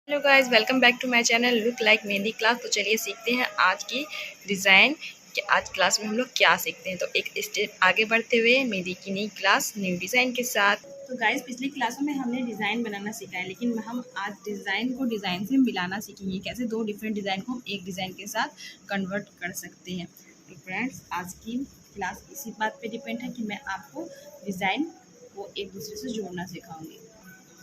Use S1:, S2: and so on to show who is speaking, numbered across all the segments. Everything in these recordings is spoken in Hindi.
S1: Hello guys, welcome back to my channel look like Mehndi class. तो चलिए सीखते हैं आज की डिज़ाइन कि आज क्लास में हम लोग क्या सीखते हैं। तो एक स्टेप आगे बढ़ते हुए मेहंदी की नई क्लास न्यू डिज़ाइन के साथ। तो गाइस, पिछली क्लासों में हमने डिज़ाइन बनाना सीखा है, लेकिन हम आज डिज़ाइन को डिज़ाइन से मिलाना सीखेंगे। कैसे दो डिफरेंट डिज़ाइन को हम एक डिज़ाइन के साथ कन्वर्ट कर सकते हैं। तो फ्रेंड्स, आज की क्लास इसी बात पर डिपेंड है कि मैं आपको डिज़ाइन को एक दूसरे से जोड़ना सिखाऊंगी।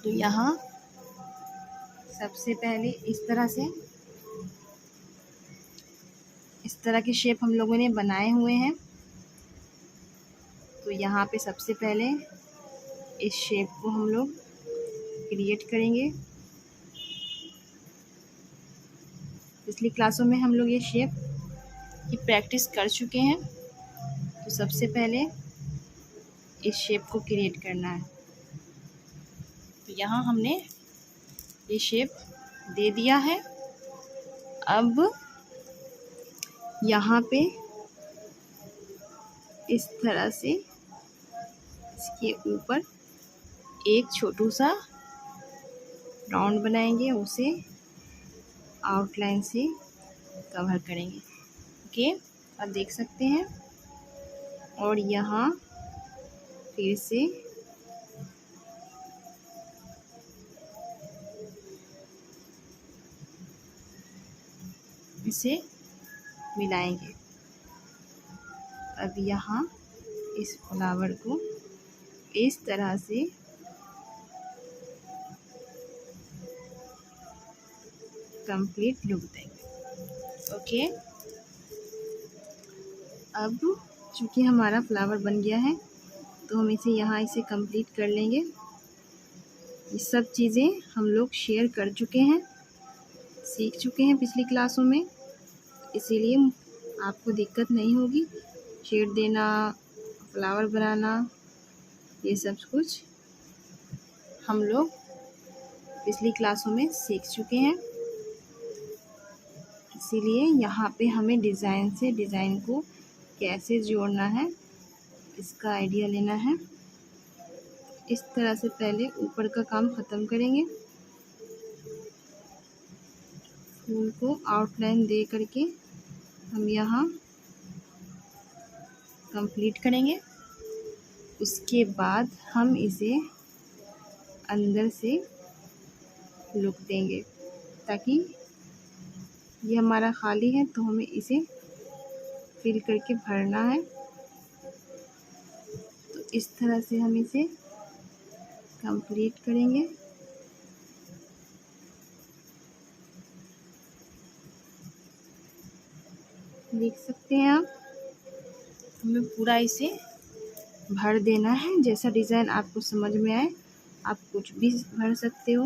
S1: तो यहाँ सबसे पहले इस तरह के शेप हम लोगों ने बनाए हुए हैं। तो यहाँ पे सबसे पहले इस शेप को हम लोग क्रिएट करेंगे। पिछली क्लासों में हम लोग ये शेप की प्रैक्टिस कर चुके हैं। तो सबसे पहले इस शेप को क्रिएट करना है। तो यहाँ हमने ये शेप दे दिया है। अब यहाँ पे इस तरह से इसके ऊपर एक छोटू सा राउंड बनाएंगे, उसे आउटलाइन से कवर करेंगे। ओके, आप देख सकते हैं। और यहाँ फिर से इसे मिलाएंगे। अब यहाँ इस फ्लावर को इस तरह से कंप्लीट लुक देंगे। ओके, अब चूँकि हमारा फ्लावर बन गया है तो हम इसे कंप्लीट कर लेंगे। ये सब चीज़ें हम लोग शेयर कर चुके हैं, सीख चुके हैं पिछली क्लासों में, इसीलिए आपको दिक्कत नहीं होगी। शेड देना, फ्लावर बनाना, ये सब कुछ हम लोग पिछली क्लासों में सीख चुके हैं। इसीलिए यहाँ पे हमें डिज़ाइन से डिज़ाइन को कैसे जोड़ना है इसका आइडिया लेना है। इस तरह से पहले ऊपर का काम ख़त्म करेंगे। फूल को आउटलाइन दे करके हम यहाँ कंप्लीट करेंगे। उसके बाद हम इसे अंदर से लुक देंगे, ताकि ये हमारा खाली है तो हमें इसे फिल करके भरना है। तो इस तरह से हम इसे कंप्लीट करेंगे। देख सकते हैं आप, हमें पूरा इसे भर देना है। जैसा डिज़ाइन आपको समझ में आए आप कुछ भी भर सकते हो,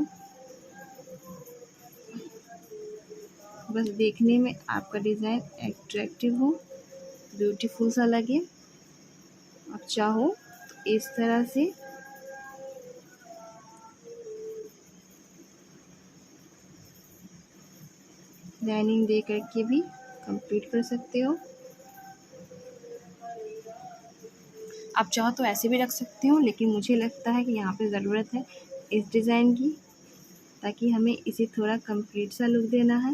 S1: बस देखने में आपका डिज़ाइन एट्रैक्टिव हो, ब्यूटीफुल सा लगे। आप चाहो तो इस तरह से लाइनिंग दे करके भी कंप्लीट कर सकते हो। आप चाहो तो ऐसे भी रख सकते हो, लेकिन मुझे लगता है कि यहाँ पे ज़रूरत है इस डिज़ाइन की, ताकि हमें इसे थोड़ा कंप्लीट सा लुक देना है,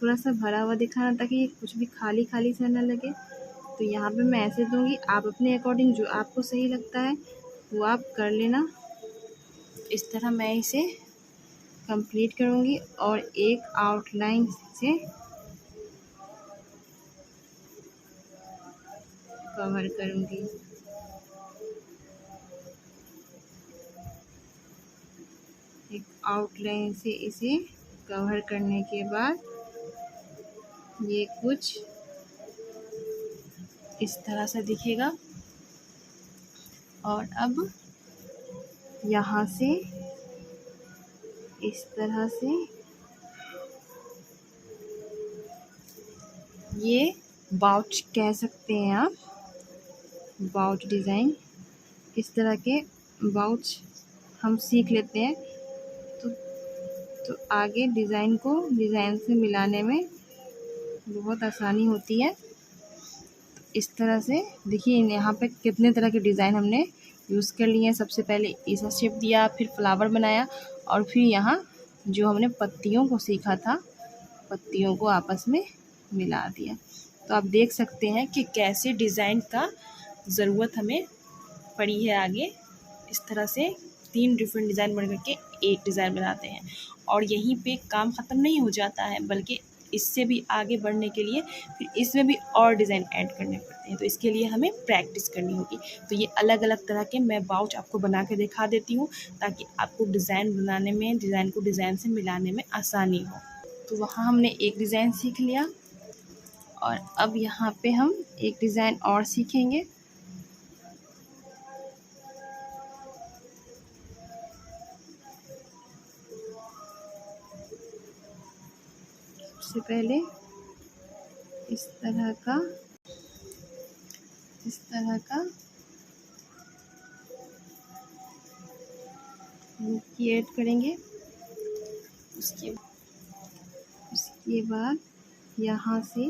S1: थोड़ा सा भरा हुआ दिखाना, ताकि कुछ भी खाली खाली सा ना लगे। तो यहाँ पे मैं ऐसे दूंगी, आप अपने अकॉर्डिंग जो आपको सही लगता है वो आप कर लेना। इस तरह मैं इसे कंप्लीट करूँगी और एक आउटलाइन से कवर करूँगी। एक आउटलाइन से इसे कवर करने के बाद ये कुछ इस तरह से दिखेगा। और अब यहाँ से इस तरह से ये बाउच कह सकते हैं आप, बाउच डिज़ाइन। इस तरह के बाउच हम सीख लेते हैं तो आगे डिज़ाइन को डिज़ाइन से मिलाने में बहुत आसानी होती है। तो इस तरह से देखिए, यहाँ पे कितने तरह के डिज़ाइन हमने यूज़ कर लिए हैं। सबसे पहले ऐसा शेप दिया, फिर फ्लावर बनाया और फिर यहाँ जो हमने पत्तियों को सीखा था, पत्तियों को आपस में मिला दिया। तो आप देख सकते हैं कि कैसे डिज़ाइन का ज़रूरत हमें पड़ी है आगे। इस तरह से 3 डिफरेंट डिज़ाइन बन करके एक डिज़ाइन बनाते हैं, और यहीं पे काम ख़त्म नहीं हो जाता है, बल्कि इससे भी आगे बढ़ने के लिए फिर इसमें भी और डिज़ाइन ऐड करने पड़ते हैं। तो इसके लिए हमें प्रैक्टिस करनी होगी। तो ये अलग अलग तरह के मैं बाउच आपको बना के दिखा देती हूँ, ताकि आपको डिज़ाइन बनाने में, डिज़ाइन को डिज़ाइन से मिलाने में आसानी हो। तो वहाँ हमने एक डिज़ाइन सीख लिया, और अब यहाँ पे हम एक डिज़ाइन और सीखेंगे। सबसे पहले इस तरह का क्रिएट करेंगे। उसके बाद यहाँ से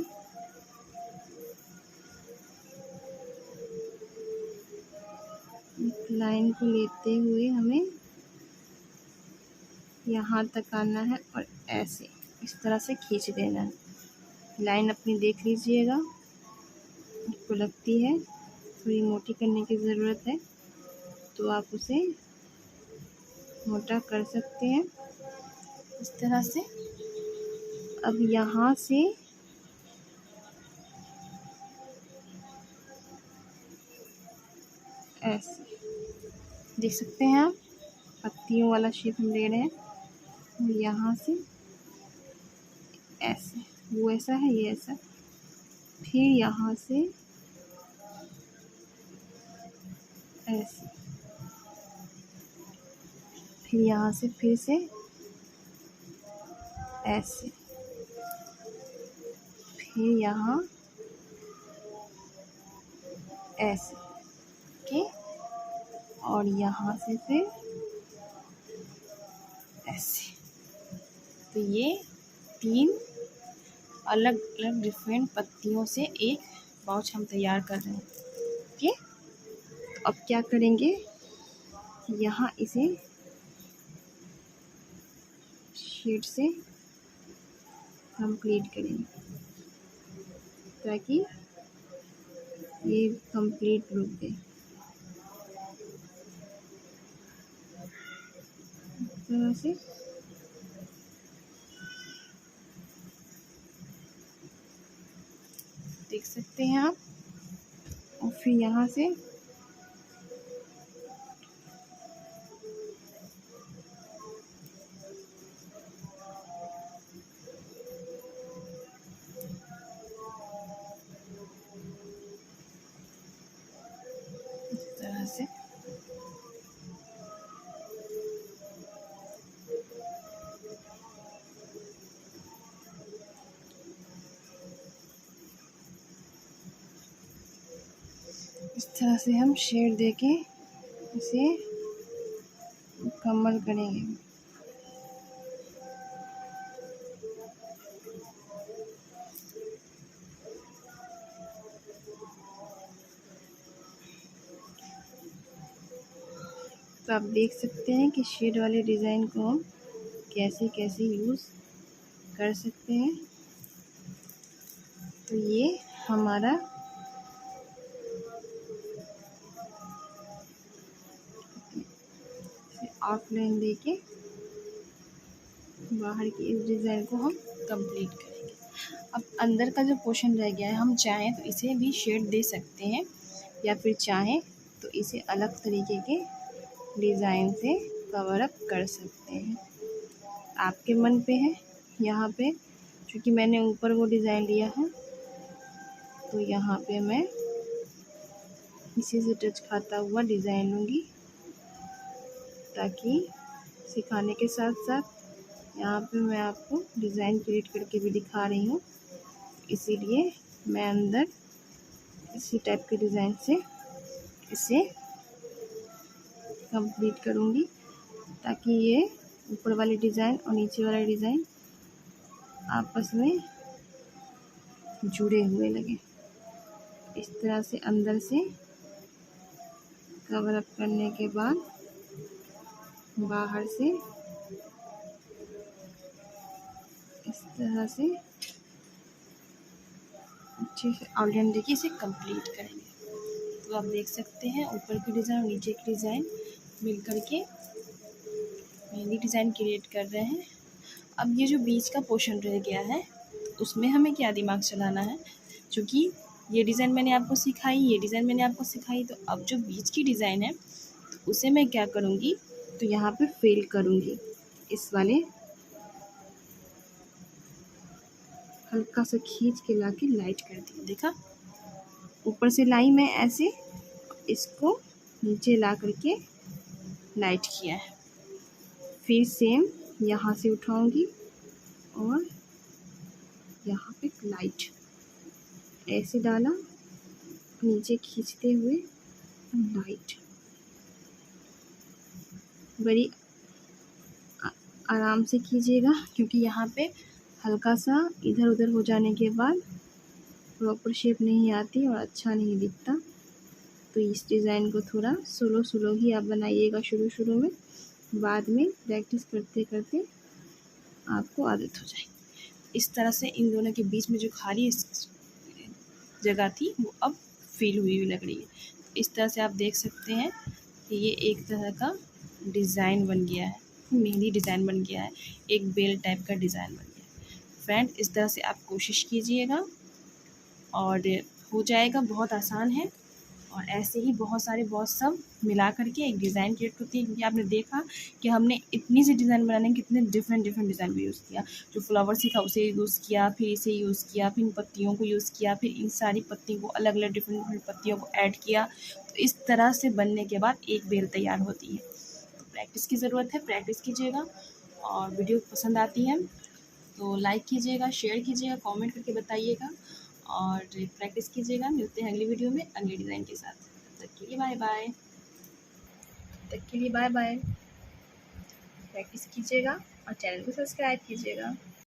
S1: एक लाइन को लेते हुए हमें यहाँ तक आना है, और ऐसे इस तरह से खींच देना है। लाइन अपनी देख लीजिएगा, आपको लगती है थोड़ी मोटी करने की ज़रूरत है तो आप उसे मोटा कर सकते हैं इस तरह से। अब यहाँ से ऐसे देख सकते हैं आप, पत्तियों वाला शेप हम ले रहे हैं, और यहाँ से ऐसे, वो ऐसा है, ये ऐसा, फिर यहाँ से ऐसे, फिर यहाँ से फिर से ऐसे, फिर यहाँ ऐसे, ओके, और यहाँ से फिर ऐसे। तो ये 3 अलग अलग डिफरेंट पत्तियों से एक पाउच हम तैयार कर रहे हैं। ओके, तो अब क्या करेंगे, यहाँ इसे शीट से कंप्लीट करेंगे ताकि ये कंप्लीट रुक गए। इस तरह से देख सकते हैं आप, और फिर यहाँ से इस तरह से हम शेड देके इसे मुकम्मल करेंगे। तो आप देख सकते हैं कि शेड वाले डिज़ाइन को हम कैसे कैसे यूज़ कर सकते हैं। तो ये हमारा आउटलाइन देके बाहर की इस डिज़ाइन को हम कंप्लीट करेंगे। अब अंदर का जो पोर्शन रह गया है, हम चाहें तो इसे भी शेड दे सकते हैं, या फिर चाहें तो इसे अलग तरीके के डिज़ाइन से कवर अप कर सकते हैं, आपके मन पे है। यहाँ पे क्योंकि मैंने ऊपर वो डिज़ाइन लिया है, तो यहाँ पे मैं इसी से टच खाता हुआ डिज़ाइन लूँगी, ताकि सिखाने के साथ साथ यहाँ पे मैं आपको डिज़ाइन क्रिएट करके भी दिखा रही हूँ। इसीलिए मैं अंदर इसी टाइप के डिज़ाइन से इसे कंप्लीट करूँगी, ताकि ये ऊपर वाली डिज़ाइन और नीचे वाला डिज़ाइन आपस में जुड़े हुए लगे। इस तरह से अंदर से कवर अप करने के बाद बाहर से तरह से अच्छे से आउटलाइन देखिए इसे कंप्लीट करेंगे। तो आप देख सकते हैं ऊपर की डिज़ाइन और नीचे की डिज़ाइन मिल करके मेहंदी डिज़ाइन क्रिएट कर रहे हैं। अब ये जो बीच का पोर्शन रह गया है उसमें हमें क्या दिमाग चलाना है, क्योंकि ये डिज़ाइन मैंने आपको सिखाई, ये डिज़ाइन मैंने आपको सिखाई, तो अब जो बीच की डिज़ाइन है तो उसे मैं क्या करूँगी, तो यहाँ पे फिल करूँगी। इस वाले हल्का सा खींच के लाके लाइट कर दिया, देखा ऊपर से लाई मैं ऐसे, इसको नीचे ला करके लाइट किया है। फिर सेम यहाँ से उठाऊंगी और यहाँ पे लाइट ऐसे डाला, नीचे खींचते हुए लाइट बड़ी आराम से कीजिएगा, क्योंकि यहाँ पे हल्का सा इधर उधर हो जाने के बाद प्रॉपर शेप नहीं आती और अच्छा नहीं दिखता। तो इस डिज़ाइन को थोड़ा स्लो स्लो ही आप बनाइएगा शुरू में, बाद में प्रैक्टिस करते करते आपको आदत हो जाएगी। इस तरह से इन दोनों के बीच में जो खाली जगह थी वो अब फिल हुई लग रही है। इस तरह से आप देख सकते हैं कि ये एक तरह का डिज़ाइन बन गया है, मेहंदी डिज़ाइन बन गया है, एक बेल टाइप का डिज़ाइन बन गया है। फ्रेंड इस तरह से आप कोशिश कीजिएगा और हो जाएगा, बहुत आसान है। और ऐसे ही बहुत सारे बहुत सब मिला करके एक डिज़ाइन क्रिएट होती है, क्योंकि आपने देखा कि हमने इतनी सी डिज़ाइन बनाने के कितने डिफरेंट डिज़ाइन भी यूज़ किया। जो फ्लावर सीखा उसे यूज़ किया, फिर इसे यूज़ किया, फिर इन पत्तियों को यूज़ किया, फिर इन सारी पत्तियों को अलग अलग डिफरेंट पत्तियों को ऐड किया। तो इस तरह से बनने के बाद एक बेल तैयार होती है। तो प्रैक्टिस की ज़रूरत है, प्रैक्टिस कीजिएगा। और वीडियो पसंद आती है तो लाइक कीजिएगा, शेयर कीजिएगा, कमेंट करके बताइएगा और प्रैक्टिस कीजिएगा। मिलते हैं अगली वीडियो में अगले डिज़ाइन के साथ। तब तक के लिए बाय बाय। प्रैक्टिस कीजिएगा और चैनल को सब्सक्राइब कीजिएगा।